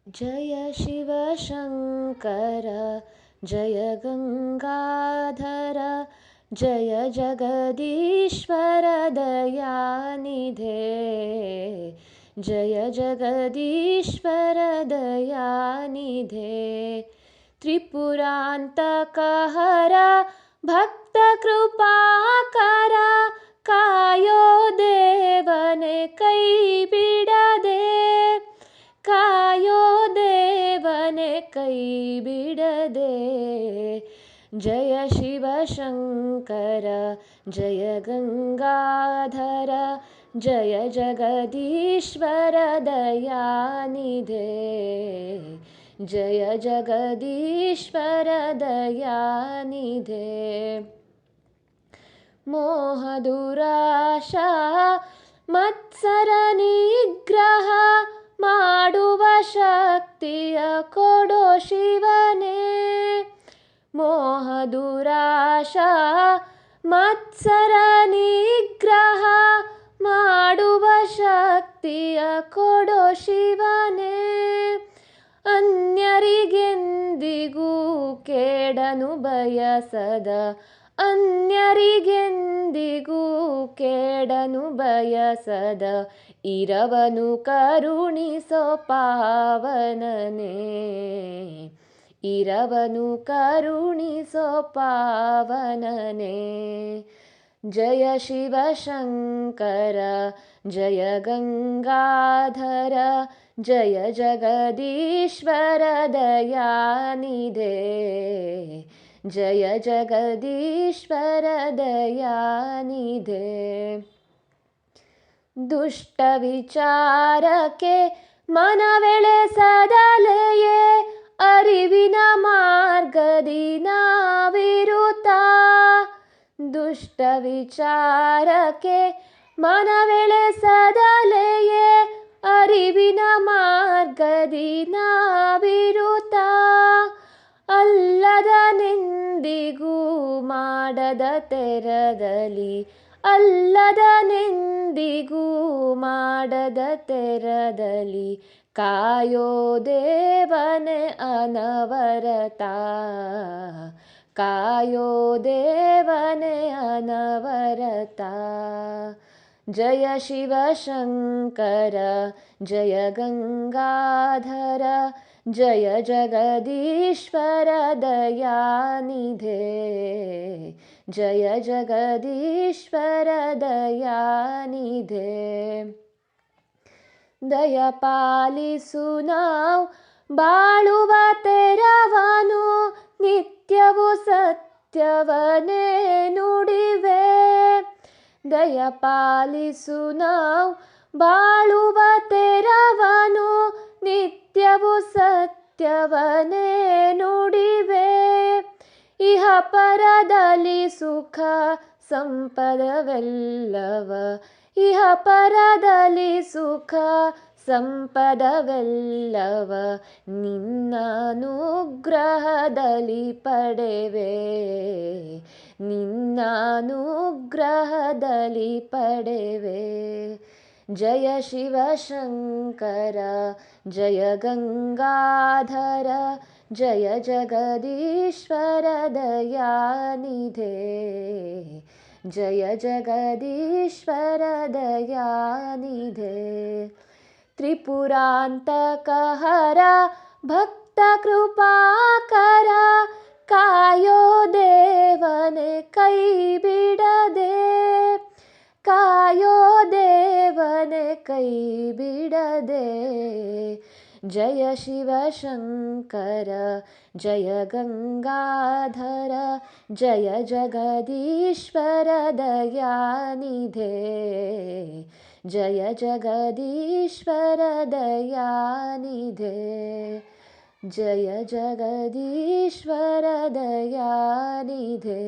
जय शिवशङ्कर जय गङ्गाधर जय जगदीश्वर दयानिधे जय जगदीश्वर दयानिधे त्रिपुरान्तकहर भक्तकृपाकर कायो देवने कೈ बिಡದೆ कायो देवने कೈ बिಡದೆ जय शिवशङ्कर जय गङ्गाधर जय जगदीश्वर दयानिधे जय जगदीश्वर दयानिधे मोहदुराशा मत्सर निग्रह ಮಾಡುವ ಶಕ್ತಿಯ ಕೊಡೋ ಶಿವನೇ ಮೋಹ ದುರಾಶ ಮತ್ಸರ ನಿಗ್ರಹ ಮಾಡುವ ಶಕ್ತಿಯ ಕೊಡೋ ಶಿವನೇ ಅನ್ಯರಿಗೆಂದಿಗೂ ಕೇಡನು ಬಯಸದ ಅನ್ಯರಿಗೆಂದಿಗೂ ಕೇಡನು ಬಯಸದ ಇರವನು ಕರುಣಿಸೋ ಪಾವನನೇ ಇರವನು ಕರುಣಿಸೋ ಪಾವನನೇ जय शिवशङ्कर जय गङ्गाधर जय जगदीश्वर दयानिधे जय जगदीश्वर दयानिधे दुष्ट विचारके मनवेಳೆಸದಲೆಯೇ ಅರಿವಿನ ಮಾರ್ಗದಿ ನಾವಿರುತ್ತ दुष्ट विचारके मनवेಳೆಸದಲೆಯೇ ಅರಿವಿನ ಮಾರ್ಗದಿ ನಾವಿರುತ್ತ ಅಲ್ಲದನೆಂದಿಗೂ ಮಾಡದ ತೆರದಲ್ಲಿ ಅಲ್ಲದನೆಂದಿಗೂ ಮಾಡದ ತೆರದಲ್ಲಿ ಕಾಯೋ ದೇವನೇ ಅನವರತ ಕಾಯೋ ದೇವನೇ ಅನವರತ जय शिवशङ्कर जय गङ्गाधर जय जगदीश्वर दयानिधे जय जगदीश्वर दयानिधे ದಯಪಾಲಿಸು ನಾವು ಬಾಳುವ ತೆರವನು ನಿತ್ಯವೂ ಸತ್ಯವನೇ ನುಡಿವೆ ದಯಪಾಲಿಸು ನಾವು ಬಾಳುವ ತೆರವನು ನಿತ್ಯವೂ ಸತ್ಯವನೇ ನುಡಿವೆ ಇಹ ಪರದಲ್ಲಿ ಸುಖ ಸಂಪದವೆಲ್ಲವ ಇಹ ಪರದಲ್ಲಿ ಸುಖ ಸಂಪದವೆಲ್ಲವ ನಿನ್ನಾನುಗ್ರಹದಲ್ಲಿ ಪಡೆವೆ ನಿನ್ನಾನುಗ್ರಹದಲ್ಲಿ ಪಡೆವೆ जय शिवशङ्कर जय गङ्गाधर जय जगदीश्वर दयानिधे जय जगदीश्वर दयानिधे त्रिपुरान्तकहर भक्तकृपाकर कायो देवने कೈ ಬಿಡದೆ कायो देवने कೈ ಬಿಡದೆ जय शिवशङ्कर जय गङ्गाधर जय जगदीश्वर दयानिधे जय जगदीश्वर दयानिधे जय जगदीश्वर दयानिधे।